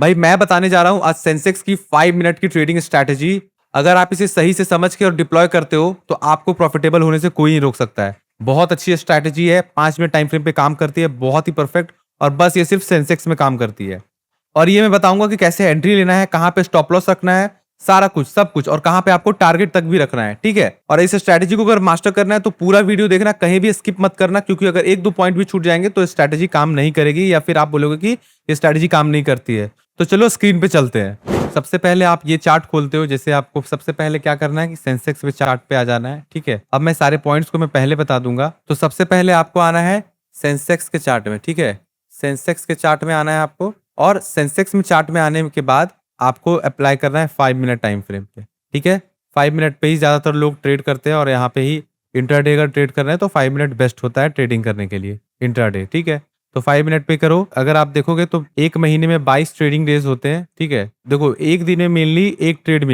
भाई मैं बताने जा रहा हूँ आज सेंसेक्स की 5 मिनट की ट्रेडिंग स्ट्रैटेजी। अगर आप इसे सही से समझ के और डिप्लॉय करते हो तो आपको प्रॉफिटेबल होने से कोई नहीं रोक सकता है। बहुत अच्छी स्ट्रैटेजी है, 5 मिनट टाइम फ्रेम पे काम करती है, बहुत ही परफेक्ट। और बस ये सिर्फ सेंसेक्स में काम करती है। और ये मैं बताऊंगा कि कैसे एंट्री लेना है, कहाँ पे स्टॉप लॉस रखना है, सारा कुछ सब कुछ, और कहाँ पे आपको टारगेट तक भी रखना है, ठीक है। और इस स्ट्रैटेजी को अगर मास्टर करना है तो पूरा वीडियो देखना, कहीं भी स्किप मत करना, क्योंकि अगर एक दो पॉइंट भी छूट जाएंगे तो स्ट्रैटेजी काम नहीं करेगी, या फिर आप बोलोगे कि ये स्ट्रैटेजी काम नहीं करती है। तो चलो स्क्रीन पे चलते हैं। सबसे पहले आप ये चार्ट खोलते हो, जैसे आपको सबसे पहले क्या करना है कि सेंसेक्स पे चार्ट पे आ जाना है, ठीक है। अब मैं सारे पॉइंट्स को मैं पहले बता दूंगा। तो सबसे पहले आपको आना है सेंसेक्स के चार्ट में, ठीक है। सेंसेक्स के चार्ट में आना है आपको, और सेंसेक्स में चार्ट में आने के बाद आपको अप्लाई करना है 5 मिनट टाइम फ्रेम पे, ठीक है। 5 मिनट पे ही ज्यादातर लोग ट्रेड करते हैं, और यहाँ पे ही इंट्राडे अगर ट्रेड कर रहे हैं तो 5 मिनट बेस्ट होता है ट्रेडिंग करने के लिए, इंट्राडे, ठीक है। तो 5 मिनट पे करो। अगर आप देखोगे तो एक महीने में 22 ट्रेडिंग डेज होते हैं, ठीक है। देखो एक दिन में मेनली एक ट्रेड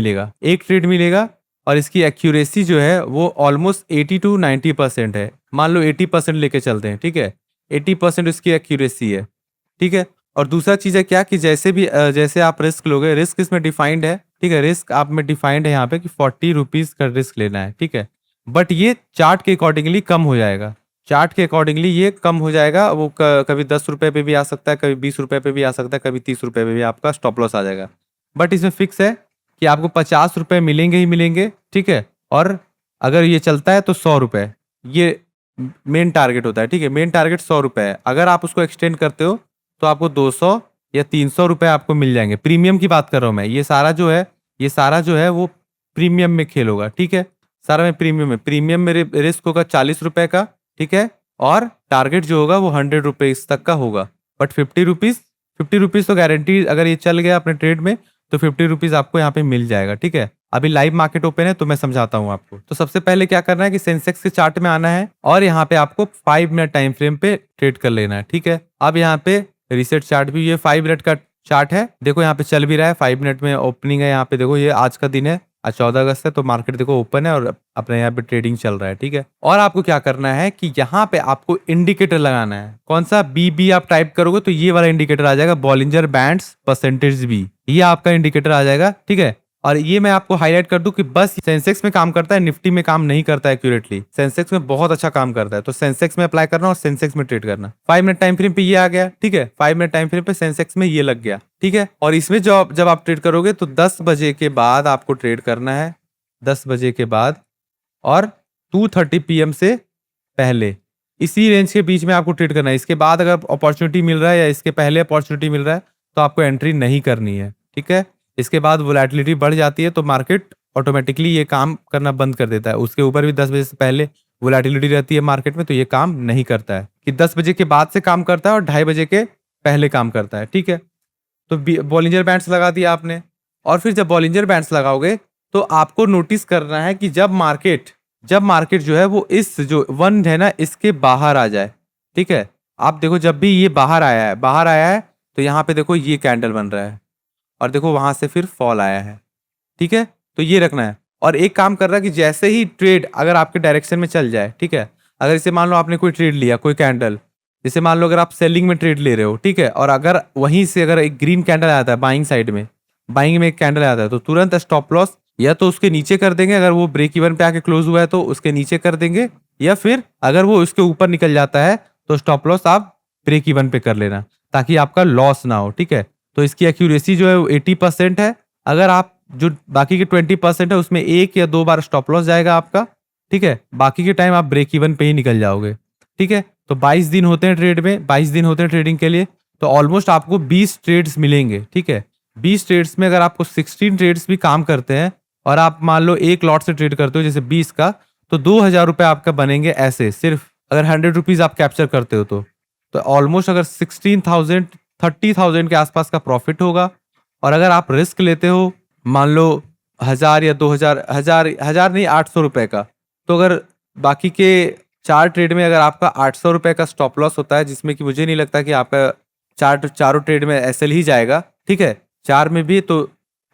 मिलेगा, और इसकी एक्यूरेसी जो है वो ऑलमोस्ट 80 to 90% है। मान लो 80% लेके चलते हैं, ठीक है। 80% इसकी एक्यूरेसी है, ठीक है। और दूसरा चीज है क्या कि जैसे आप रिस्क लोगे, रिस्क इसमें डिफाइंड है, ठीक है। रिस्क आप में डिफाइंड है यहाँ पे कि 40 रुपीज का रिस्क लेना है, ठीक है। बट ये चार्ट के अकॉर्डिंगली कम हो जाएगा, चार्ट के अकॉर्डिंगली ये कम हो जाएगा। वो कभी 10 रुपए पे भी आ सकता है, कभी 20 रुपए पे भी आ सकता है, कभी 30 रुपए पे भी आपका स्टॉप लॉस आ जाएगा। बट इसमें फिक्स है कि आपको 50 रुपए मिलेंगे ही मिलेंगे, ठीक है। और अगर ये चलता है तो 100 रुपए, ये मेन टारगेट होता है, ठीक है। मेन टारगेट 100 रुपए है। अगर आप उसको एक्सटेंड करते हो तो आपको 200 या 300 रुपए आपको मिल जाएंगे। प्रीमियम की बात कर रहा हूँ मैं, ये सारा जो है वो प्रीमियम में खेल होगा, ठीक है। सारा में प्रीमियम है। प्रीमियम में रिस्क होगा 40 रुपए का, ठीक है। और टारगेट जो होगा वो 100 रुपीज तक का होगा। बट 50 रुपीज तो गारंटी, अगर ये चल गया अपने ट्रेड में तो 50 रुपीज आपको यहाँ पे मिल जाएगा, ठीक है। अभी लाइव मार्केट ओपन है तो मैं समझाता हूँ आपको। तो सबसे पहले क्या करना है कि सेंसेक्स के चार्ट में आना है, और यहाँ पे आपको 5 मिनट टाइम फ्रेम पे ट्रेड कर लेना है, ठीक है। अब यहाँ पे रिसेट चार्ट भी, ये 5 मिनट का चार्ट है, देखो यहाँ पे चल भी रहा है। 5 मिनट में ओपनिंग है, यहाँ पे देखो ये आज का दिन है, आज 14 अगस्त है, तो मार्केट देखो ओपन है और अपने यहाँ पे ट्रेडिंग चल रहा है, ठीक है। और आपको क्या करना है कि यहाँ पे आपको इंडिकेटर लगाना है। कौन सा? बी आप टाइप करोगे तो ये वाला इंडिकेटर आ जाएगा, बॉलिंजर बैंड्स परसेंटेज बी, ये आपका इंडिकेटर आ जाएगा, ठीक है। और ये मैं आपको हाईलाइट कर दूं कि बस सेंसेक्स में काम करता है, निफ्टी में काम नहीं करता है एक्यूरेटली। सेंसेक्स में बहुत अच्छा काम करता है, तो सेंसेक्स में अप्लाई करना और सेंसेक्स में ट्रेड करना। 5 मिनट टाइम फ्रेम पे ये आ गया, ठीक है। 5 मिनट टाइम फ्रेम पे सेंसेक्स में ये लग गया, ठीक है। और इसमें जब आप ट्रेड करोगे तो 10 बजे के बाद आपको ट्रेड करना है, 10 बजे के बाद, और 2:30 PM से पहले, इसी रेंज के बीच में आपको ट्रेड करना है। इसके बाद अगर अपॉर्चुनिटी मिल रहा है या इसके पहले अपॉर्चुनिटी मिल रहा है तो आपको एंट्री नहीं करनी है, ठीक है। इसके बाद वोलेटिलिटी बढ़ जाती है तो मार्केट ऑटोमेटिकली ये काम करना बंद कर देता है। उसके ऊपर भी 10 बजे से पहले वोलेटिलिटी रहती है मार्केट में, तो ये काम नहीं करता है। कि 10 बजे के बाद से काम करता है और 2:30 बजे के पहले काम करता है, ठीक है। तो बॉलिंजर बैंड्स लगा दिया आपने, और फिर जब बॉलिंजर बैंड्स लगाओगे तो आपको नोटिस करना है कि जब मार्केट जो है वो इस जो वन है ना इसके बाहर आ जाए, ठीक है। आप देखो जब भी ये बाहर आया है तो यहाँ पे देखो ये कैंडल बन रहा है, और देखो वहां से फिर फॉल आया है, ठीक है। तो ये रखना है। और एक काम कर रहा है कि जैसे ही ट्रेड अगर आपके डायरेक्शन में चल जाए, ठीक है। अगर इसे मान लो आपने कोई ट्रेड लिया, कोई कैंडल, जैसे मान लो अगर आप सेलिंग में ट्रेड ले रहे हो, ठीक है, और अगर वहीं से अगर एक ग्रीन कैंडल आता है बाइंग साइड में, बाइंग में एक कैंडल आता है, तो तुरंत स्टॉप लॉस या तो उसके नीचे कर देंगे, अगर वो ब्रेक इवन पे आके क्लोज हुआ है तो उसके नीचे कर देंगे, या फिर अगर वो उसके ऊपर निकल जाता है तो स्टॉप लॉस आप ब्रेक इवन पे कर लेना, ताकि आपका लॉस ना हो, ठीक है। तो इसकी एक्यूरेसी जो है वो 80% है। अगर आप जो बाकी के 20% है उसमें 1 या 2 बार स्टॉप लॉस जाएगा आपका, ठीक है। बाकी के टाइम आप ब्रेक इवन पे ही निकल जाओगे, ठीक है। तो 22 दिन होते हैं ट्रेड में, 22 दिन होते हैं ट्रेडिंग के लिए, तो ऑलमोस्ट आपको 20 ट्रेड्स मिलेंगे, ठीक है। 20 ट्रेड्स में अगर आपको 16 ट्रेड्स भी काम करते हैं, और आप मान लो एक लॉट से ट्रेड करते हो जैसे 20 का, तो 2000 रुपए आपका बनेंगे ऐसे, सिर्फ अगर 100 रुपीज आप कैप्चर करते हो तो ऑलमोस्ट अगर 16,000 30,000 के आसपास का प्रॉफिट होगा। और अगर आप रिस्क लेते हो मान लो 1000 या 2000, हजार नहीं 800 रुपए का, तो अगर बाकी के 4 ट्रेड में अगर आपका 800 रुपए का स्टॉप लॉस होता है, जिसमें कि मुझे नहीं लगता कि आपका चारों ट्रेड में एसएल ही जाएगा, ठीक है। 4 में भी तो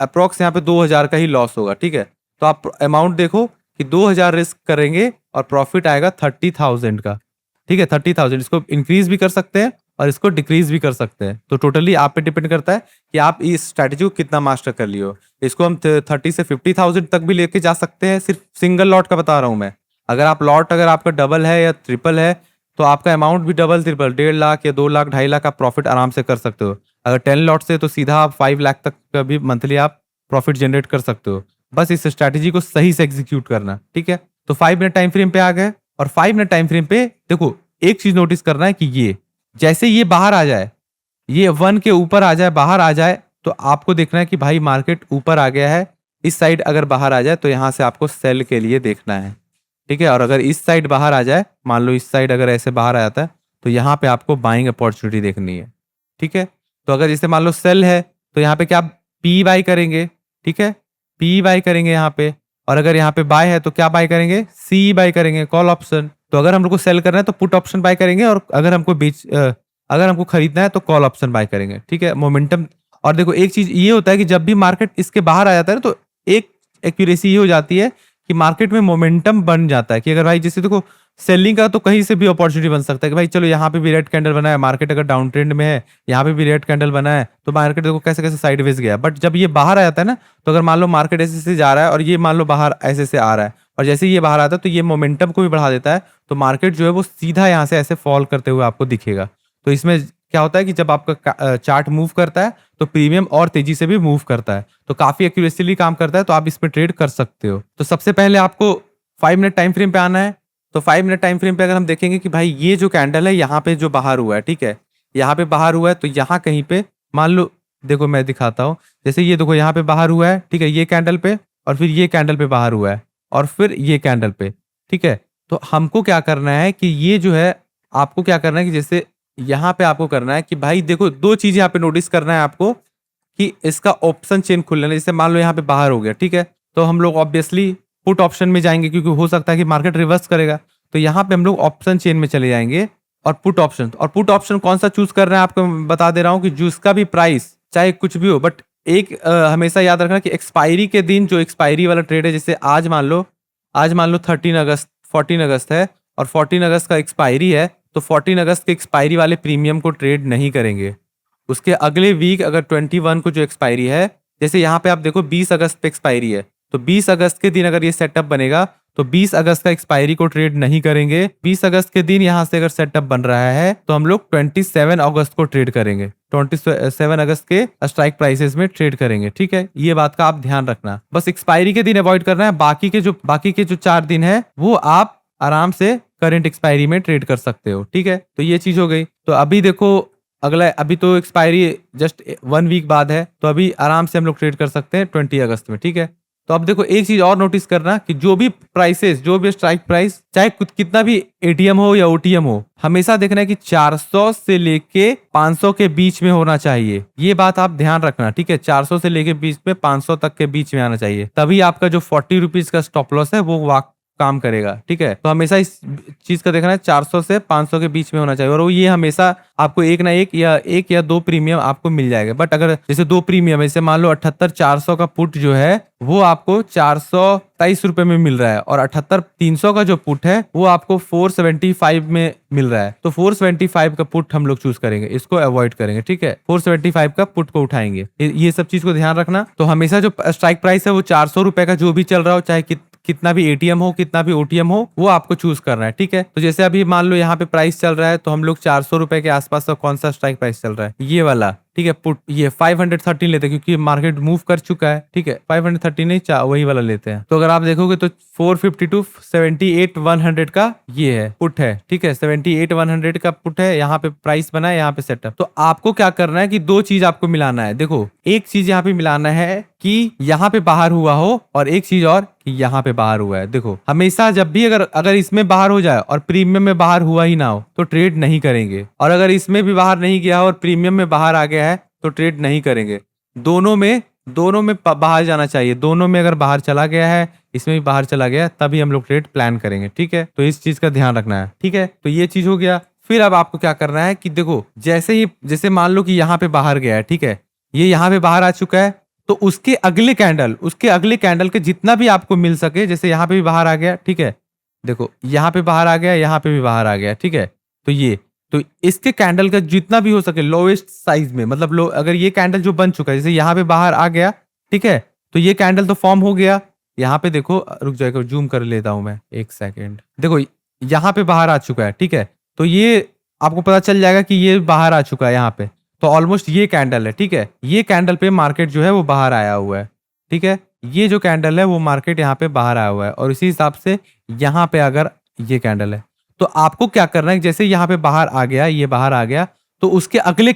अप्रोक्स यहाँ पे 2000 का ही लॉस होगा, ठीक है। तो आप अमाउंट देखो कि 2000 रिस्क करेंगे और प्रॉफिट आएगा 30,000 का, ठीक है। 30,000, इसको इंक्रीज भी कर सकते हैं और इसको डिक्रीज भी कर सकते हैं। तो टोटली आप पे डिपेंड करता है कि आप इस स्ट्रैटेजी को कितना मास्टर कर लियो। इसको हम 30 से 50,000 तक भी लेके जा सकते हैं, सिर्फ सिंगल लॉट का बता रहा हूँ मैं। अगर आप लॉट अगर आपका डबल है या ट्रिपल है तो आपका अमाउंट भी डबल ट्रिपल 1.5 लाख या 2 लाख 2.5 लाख आप प्रॉफिट आराम से कर सकते हो। अगर 10 लॉट से तो सीधा आप 5 लाख तक का भी मंथली आप प्रॉफिट जनरेट कर सकते हो। बस इस स्ट्रैटेजी को सही से एग्जीक्यूट करना, ठीक है। तो 5 मिनट टाइम फ्रेम पे आ गए और 5 मिनट टाइम फ्रेम पे देखो एक चीज नोटिस करना है कि ये जैसे ये बाहर आ जाए, ये 1 के ऊपर आ जाए, बाहर आ जाए, तो आपको देखना है कि भाई मार्केट ऊपर आ गया है। इस साइड अगर बाहर आ जाए तो यहां से आपको सेल के लिए देखना है, ठीक है। और अगर इस साइड बाहर आ जाए, मान लो इस साइड अगर ऐसे बाहर आ जाता है तो यहाँ पे आपको बाइंग अपॉर्चुनिटी देखनी है, ठीक है। तो अगर जैसे मान लो सेल है तो यहाँ पे क्या पी बाई करेंगे, ठीक है, पी बाई करेंगे यहाँ पे। और अगर यहाँ पे बाय है तो क्या बाय करेंगे, सी बाय करेंगे, कॉल ऑप्शन। तो अगर हम लोग को सेल करना है तो पुट ऑप्शन बाय करेंगे, और अगर हमको अगर हमको खरीदना है तो कॉल ऑप्शन बाय करेंगे, ठीक है। मोमेंटम। और देखो एक चीज ये होता है कि जब भी मार्केट इसके बाहर आ जाता है ना तो एक एक्यूरेसी ये हो जाती है कि मार्केट में मोमेंटम बन जाता है कि अगर भाई जैसे देखो सेलिंग का तो कहीं से भी अपॉर्चुनिटी बन सकता है कि भाई चलो यहाँ पे भी रेड कैंडल बना है, मार्केट अगर डाउन ट्रेंड में है, यहाँ पे भी रेड कैंडल बना है, तो मार्केट देखो कैसे कैसे साइडवेज गया। बट जब ये बाहर आ जाता है ना, तो अगर मान लो मार्केट ऐसे से जा रहा है और ये मान लो बाहर ऐसे से आ रहा है, और जैसे ये बाहर आता है तो ये मोमेंटम को भी बढ़ा देता है, तो मार्केट जो है वो सीधा यहाँ से ऐसे फॉल करते हुए आपको दिखेगा। तो इसमें क्या होता है कि जब आपका चार्ट मूव करता है तो प्रीमियम और तेजी से भी मूव करता है, तो काफी एक्यूरेसीली काम करता है, तो आप इसमें ट्रेड कर सकते हो। तो सबसे पहले आपको 5 मिनट टाइम फ्रेम पे आना है। तो 5 मिनट टाइम फ्रेम पे अगर हम देखेंगे कि भाई ये जो कैंडल है यहाँ पे जो बाहर हुआ है, ठीक है, यहाँ पे बाहर हुआ है, तो यहाँ कहीं पे मान लो देखो मैं दिखाता हूँ, जैसे ये देखो यहाँ पे बाहर हुआ है, ठीक है, ये कैंडल पे, और फिर ये कैंडल पे बाहर हुआ है, और फिर ये कैंडल पे, ठीक है। तो हमको क्या करना है कि ये जो है आपको क्या करना है कि जैसे यहाँ पे आपको करना है कि भाई देखो दो चीज यहाँ पे नोटिस करना है आपको कि इसका ऑप्शन चेन खुल लेना। जैसे मान लो यहाँ पे बाहर हो गया, ठीक है, तो हम लोग ऑब्वियसली पुट ऑप्शन में जाएंगे क्योंकि हो सकता है कि मार्केट रिवर्स करेगा। तो यहाँ पे हम लोग ऑप्शन चेन में चले जाएंगे और पुट ऑप्शन। और पुट ऑप्शन कौन सा चूज कर रहे हैं आपको बता दे रहा हूँ कि जिसका भी प्राइस चाहे कुछ भी हो, बट एक हमेशा याद रखना कि एक्सपायरी के दिन जो एक्सपायरी वाला ट्रेड है, जैसे आज मान लो 14 अगस्त है और 14 अगस्त का एक्सपायरी है, तो 14 अगस्त के एक्सपायरी वाले प्रीमियम को ट्रेड नहीं करेंगे। उसके अगले वीक अगर 21 को जो एक्सपायरी है, जैसे यहाँ पे आप देखो 20 अगस्त पे एक्सपायरी है, तो 20 अगस्त के दिन अगर ये सेटअप बनेगा तो 20 अगस्त का एक्सपायरी को ट्रेड नहीं करेंगे। 20 अगस्त के दिन यहाँ से अगर सेटअप बन रहा है तो हम लोग 27 अगस्त को ट्रेड करेंगे, 27 अगस्त के स्ट्राइक प्राइसेस में ट्रेड करेंगे, ठीक है। ये बात का आप ध्यान रखना, बस एक्सपायरी के दिन अवॉइड करना है। बाकी के जो 4 दिन है वो आप आराम से करंट एक्सपायरी में ट्रेड कर सकते हो, ठीक है। तो ये चीज हो गई। तो अभी देखो अगला, अभी तो एक्सपायरी जस्ट 1 वीक बाद है, तो अभी आराम से हम लोग ट्रेड कर सकते हैं 20 अगस्त में, ठीक है। तो अब देखो एक चीज और नोटिस करना कि जो भी प्राइसेस, जो भी स्ट्राइक प्राइस, चाहे कितना भी एटीएम हो या ओटीएम हो, हमेशा देखना है कि 400 से लेके 500 के बीच में होना चाहिए। ये बात आप ध्यान रखना, ठीक है। 400 से लेके बीच में 500 तक के बीच में आना चाहिए, तभी आपका जो 40 रुपीज का स्टॉप लॉस है वो काम करेगा, ठीक है। तो हमेशा इस चीज का देखना है 400 से 500 के बीच में होना चाहिए, और वो ये हमेशा आपको एक या दो प्रीमियम आपको मिल जाएगा। बट अगर जैसे 2 प्रीमियम, जैसे मान लो 78,400 का पुट जो है वो आपको 423 रुपए में मिल रहा है, और 78,300 का जो पुट है वो आपको 475 में मिल रहा है। तो 475 का पुट हम लोग चूज करेंगे, इसको अवॉइड करेंगे, ठीक है। 475 का पुट को उठाएंगे, ये सब चीज को ध्यान रखना। तो हमेशा जो स्ट्राइक प्राइस है वो 400 रुपए का जो भी चल रहा हो, चाहे कितना भी एटीएम हो, कितना भी ओटीएम हो, वो आपको चूज करना है, ठीक है। तो जैसे अभी मान लो यहाँ पे प्राइस चल रहा है, तो हम लोग 400 रुपए के आसपास का कौन सा स्ट्राइक प्राइस चल रहा है, ये वाला, ठीक है। पुट ये 513 लेते हैं क्योंकि मार्केट मूव कर चुका है, ठीक है। 513 नहीं, वही वाला लेते हैं। तो अगर आप देखोगे तो 452 78,100 का ये है पुट है, ठीक है। 78,100 का पुट है, यहाँ पे प्राइस बना है, यहाँ पे सेटअप। तो आपको क्या करना है कि 2 चीज आपको मिलाना है। देखो एक चीज यहाँ पे मिलाना है कि यहाँ पे बाहर हुआ हो, और एक चीज और कि यहाँ पे बाहर हुआ है। देखो हमेशा जब भी अगर इसमें बाहर हो जाए और प्रीमियम में बाहर हुआ ही ना हो तो ट्रेड नहीं करेंगे, और अगर इसमें भी बाहर नहीं गया और प्रीमियम में बाहर आ गया है तो ट्रेड नहीं करेंगे। दोनों में बाहर जाना चाहिए। दोनों में अगर बाहर चला गया है, इसमें भी बाहर चला गया, तभी हम लोग ट्रेड प्लान करेंगे, ठीक है। तो इस चीज का ध्यान रखना है, ठीक है। तो ये चीज हो गया। फिर अब आपको क्या करना है कि देखो जैसे मान लो कि यहाँ पे बाहर गया है, ठीक है, ये यहाँ पे बाहर आ चुका है, तो उसके अगले कैंडल के जितना भी आपको मिल सके, जैसे यहाँ पे भी बाहर आ गया, ठीक है, देखो यहाँ पे बाहर आ गया, यहाँ पे भी बाहर आ गया, ठीक है। तो इसके कैंडल का जितना भी हो सके लोएस्ट साइज में, मतलब लो, अगर ये कैंडल जो बन चुका है, जैसे यहाँ पे बाहर आ गया, ठीक है, तो ये कैंडल तो फॉर्म हो गया। यहाँ पे देखो, रुक जाएगा, जूम कर लेता हूं मैं, एक सेकेंड। देखो यहाँ पे बाहर आ चुका है, ठीक है, तो ये आपको पता चल जाएगा कि ये बाहर आ चुका है यहाँ पे। तो ऑलमोस्ट ये कैंडल है, ठीक है, ये कैंडल पे मार्केट जो है वो बाहर आया हुआ है, ठीक है, ये जो कैंडल है वो मार्केट यहाँ पे बाहर आया हुआ है, और इसी हिसाब से यहाँ पे अगर ये कैंडल है, तो आपको क्या करना है, जैसे यहाँ पे बाहर आ गया, ये बाहर आ गया, तो उसके अगले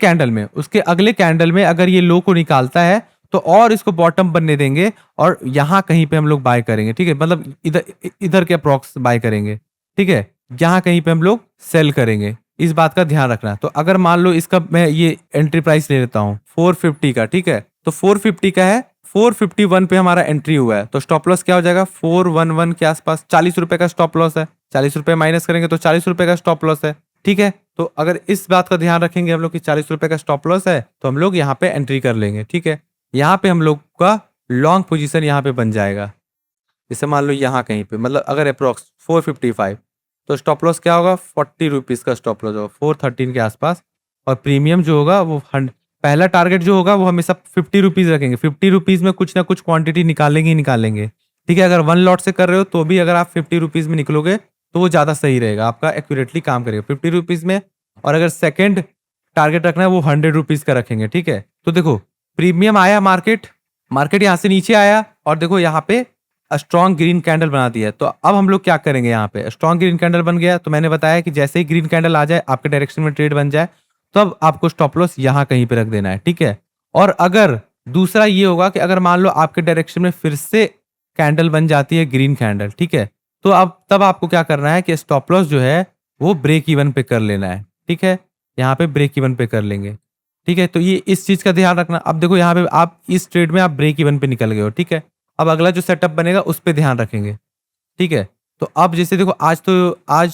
कैंडल में अगर ये लो को निकालता है तो और इसको बॉटम बनने देंगे, और यहाँ कहीं पे हम लोग बाय करेंगे, ठीक है, मतलब इधर इधर के अप्रॉक्स बाय करेंगे, ठीक है, यहाँ कहीं पे हम लोग सेल करेंगे। इस बात का ध्यान रखना। तो अगर मान लो इसका मैं ये एंट्री प्राइस ले लेता हूँ 450 का, ठीक है, तो 450 का है, 451 पे हमारा एंट्री हुआ है, तो स्टॉप लॉस क्या हो जाएगा, 411 के आसपास, 40 रुपए का स्टॉप लॉस है, 40 रुपए माइनस करेंगे तो 40 रुपए का स्टॉप लॉस है, ठीक है। तो अगर इस बात का ध्यान रखेंगे हम लोग कि 40 रुपए का स्टॉप लॉस है, तो हम लोग यहाँ पे एंट्री कर लेंगे, ठीक है। यहाँ पे हम लोग का लॉन्ग पोजीशन यहाँ पे बन जाएगा। जैसे मान लो यहाँ कहीं पे, मतलब अगर अप्रोक्स 455, तो स्टॉप लॉस क्या होगा, 40 रुपीज का स्टॉप लॉस होगा, 413 के आसपास। और प्रीमियम जो होगा वो पहला टारगेट जो होगा वो हमेशा 50 रुपीज रखेंगे। 50 रुपीज में कुछ ना कुछ क्वांटिटी निकालेंगे ही निकालेंगे, ठीक है। अगर 1 लॉट से कर रहे हो तो भी अगर आप 50 रुपीज में निकलोगे तो वो ज्यादा सही रहेगा, आपका एक्यूरेटली काम करेगा 50 रुपीज में। और अगर सेकेंड टारगेट रखना है वो 100 रुपीज का रखेंगे, ठीक है। तो देखो प्रीमियम आया, मार्केट यहाँ से नीचे आया, और देखो यहाँ पे स्ट्रॉन्ग ग्रीन कैंडल बना दिया है। तो अब हम लोग क्या करेंगे, यहाँ पे स्ट्रॉन्ग ग्रीन कैंडल बन गया, तो मैंने बताया कि जैसे ही ग्रीन कैंडल आ जाए, आपके डायरेक्शन में ट्रेड बन जाए, तो अब आपको स्टॉप लॉस यहाँ कहीं पे रख देना है, ठीक है। और अगर दूसरा ये होगा कि अगर मान लो आपके डायरेक्शन में फिर से कैंडल बन जाती है ग्रीन कैंडल, ठीक है, तो अब तब आपको क्या करना है कि स्टॉप लॉस जो है वो ब्रेक इवन पे कर लेना है, ठीक है। यहाँ पे ब्रेक इवन पे कर लेंगे, ठीक है। तो ये इस चीज का ध्यान रखना। अब देखो यहाँ पे आप इस ट्रेड में आप ब्रेक इवन पे निकल गए हो, ठीक है। अब अगला जो सेटअप बनेगा उस पे ध्यान रखेंगे, ठीक है। तो अब जैसे देखो आज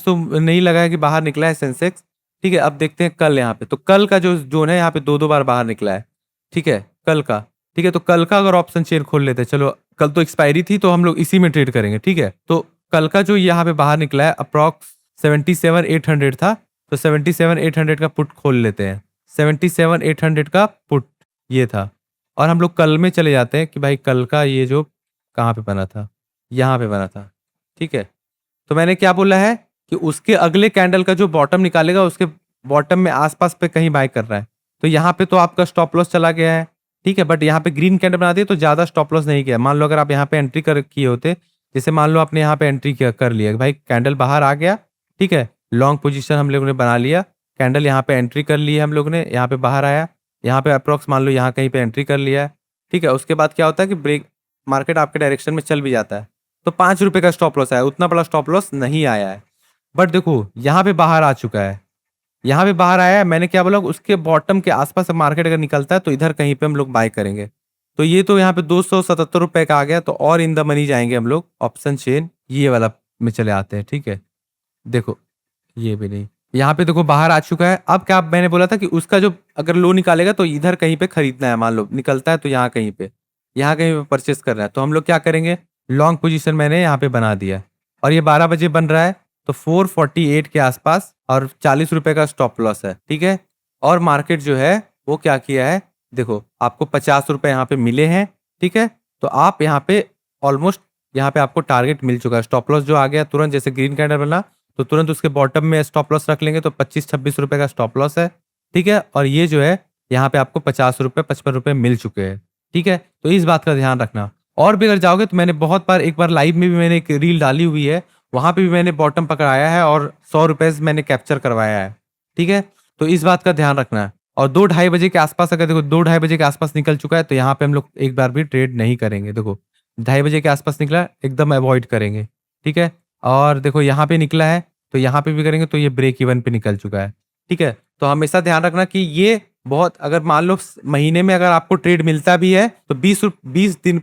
तो नहीं लगा है कि बाहर निकला है सेंसेक्स, ठीक है। अब देखते हैं कल यहाँ पे, तो कल का जो जोन है यहाँ पे दो बार बाहर निकला है, ठीक है, कल का, ठीक है। तो कल का अगर ऑप्शन चेन खोल लेते हैं, चलो कल तो एक्सपायरी थी तो हम लोग इसी में ट्रेड करेंगे, ठीक है। तो कल का जो यहाँ पे बाहर निकला है अप्रॉक्स 77,800 था, तो 77,800 का पुट खोल लेते हैं। 77,800 का पुट ये था, और हम लोग कल में चले जाते हैं कि भाई कल का ये जो कहाँ पे बना था, यहाँ पे बना था, ठीक है। तो मैंने क्या बोला है कि उसके अगले कैंडल का जो बॉटम निकालेगा उसके बॉटम में आसपास पे कहीं बाय कर रहा है, तो यहाँ पे तो आपका स्टॉप लॉस चला गया है, ठीक है। बट यहाँ पे ग्रीन कैंडल बना दिया तो ज्यादा स्टॉप लॉस नहीं किया। मान लो अगर आप यहाँ पे एंट्री कर किए होते, जैसे मान लो आपने यहाँ पे एंट्री किया कर लिया, भाई कैंडल बाहर आ गया, ठीक है, लॉन्ग पोजीशन हम लोगों ने बना लिया, कैंडल यहाँ पे एंट्री कर ली है हम लोग ने, यहाँ पे बाहर आया, यहाँ पे अप्रोक्स मान लो यहाँ कहीं पे एंट्री कर लिया है, ठीक है। उसके बाद क्या होता है कि ब्रेक मार्केट आपके डायरेक्शन में चल भी जाता है, तो 5 रुपए का स्टॉप लॉस आया, उतना बड़ा स्टॉप लॉस नहीं आया है। बट देखो यहाँ पे बाहर आ चुका है, यहाँ पे बाहर आया है, मैंने क्या बोला, उसके बॉटम के आसपास मार्केट अगर निकलता है तो इधर कहीं पे हम लोग बाय करेंगे। तो ये तो यहाँ पे 277 रुपए का आ गया, तो और इन द मनी जाएंगे हम लोग ऑप्शन चेन ये वाला में चले आते हैं, ठीक है। देखो ये भी नहीं, यहाँ पे देखो बाहर आ चुका है। अब क्या मैंने बोला था कि उसका जो अगर लो निकालेगा तो इधर कहीं पे खरीदना है, मान लो निकलता है तो यहाँ कहीं पे परचेस करना है, तो हम लोग क्या करेंगे, लॉन्ग पोजीशन मैंने यहाँ पे बना दिया है, और ये 12 बजे बन रहा है, तो 448 के आसपास, और 40 रुपए का स्टॉप लॉस है, ठीक है। और मार्केट जो है वो क्या किया है, देखो आपको 50 रुपए यहाँ पे मिले हैं, ठीक है। तो आप यहाँ पे ऑलमोस्ट यहाँ पे आपको टारगेट मिल चुका है। स्टॉप लॉस जो आ गया तुरंत, जैसे ग्रीन कैंडल बना तो तुरंत उसके बॉटम में स्टॉप लॉस रख लेंगे, तो 25-26 रुपए का स्टॉप लॉस है, ठीक है। और ये जो है यहाँ पे आपको 50 रुपए 55 रुपए मिल चुके हैं, ठीक है। तो इस बात का ध्यान रखना। और भी अगर जाओगे तो मैंने बहुत बार, एक बार लाइव में भी मैंने एक रील डाली हुई है, वहां पे भी मैंने बॉटम पकड़ाया है और 100 रुपए मैंने कैप्चर करवाया है, ठीक है। तो इस बात का ध्यान रखना है। और 2-2:30 बजे के आसपास, अगर देखो 2-2:30 बजे के आसपास निकल चुका है, तो यहाँ पे हम लोग एक बार भी ट्रेड नहीं करेंगे। देखो 2:30 बजे के आसपास निकला, एकदम अवॉइड करेंगे, ठीक है। और देखो यहाँ पे निकला है, तो यहाँ पे भी करेंगे, तो ये ब्रेक इवन पे निकल चुका है, ठीक है। तो हमेशा ध्यान रखना कि ये बहुत, अगर मान लो महीने में अगर आपको ट्रेड मिलता भी है तो 22 दिन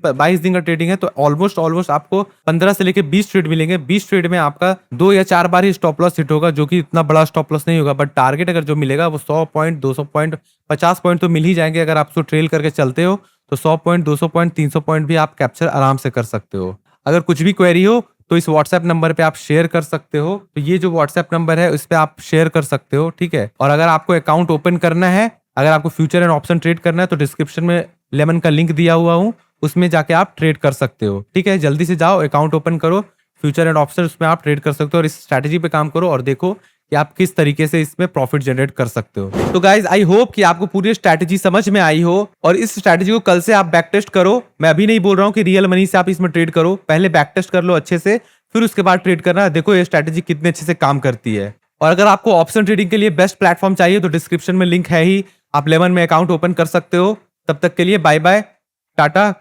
का ट्रेडिंग है, तो ऑलमोस्ट आपको 15 से लेके 20 ट्रेड मिलेंगे। 20 ट्रेड में आपका 2 या 4 बार ही स्टॉप लॉस हिट होगा, जो कि इतना बड़ा स्टॉप लॉस नहीं होगा, बट टारगेट अगर जो मिलेगा वो 100 पॉइंट, 200 पॉइंट, 50 पॉइंट तो मिल ही जाएंगे। अगर आप उसको ट्रेल करके चलते हो तो 100 पॉइंट, 200 पॉइंट, 300 पॉइंट भी आप कैप्चर आराम से कर सकते हो। अगर कुछ भी क्वेरी हो तो इस व्हाट्सएप नंबर पे आप शेयर कर सकते हो। तो ये जो व्हाट्सएप नंबर है उस पे आप शेयर कर सकते हो, ठीक है। और अगर आपको अकाउंट ओपन करना है, अगर आपको फ्यूचर एंड ऑप्शन ट्रेड करना है, तो डिस्क्रिप्शन में लेमन का लिंक दिया हुआ हूँ, उसमें जाके आप ट्रेड कर सकते हो, ठीक है। जल्दी से जाओ, अकाउंट ओपन करो, फ्यूचर एंड ऑप्शन उसमें आप ट्रेड कर सकते हो और इस स्ट्रैटेजी पे काम करो और देखो कि आप किस तरीके से इसमें प्रॉफिट जनरेट कर सकते हो। तो गाइज आई होप कि आपको पूरी स्ट्रैटेजी समझ में आई हो और इस स्ट्रैटेजी को कल से आप बैक टेस्ट करो। मैं अभी नहीं बोल रहा हूँ कि रियल मनी से आप इसमें ट्रेड करो, पहले बैक टेस्ट कर लो अच्छे से, फिर उसके बाद ट्रेड करना। देखो ये स्ट्रैटेजी कितने अच्छे से काम करती है। और अगर आपको ऑप्शन ट्रेडिंग के लिए बेस्ट प्लेटफॉर्म चाहिए तो डिस्क्रिप्शन में लिंक है ही, आप लेमन में अकाउंट ओपन कर सकते हो। तब तक के लिए बाय बाय, टाटा।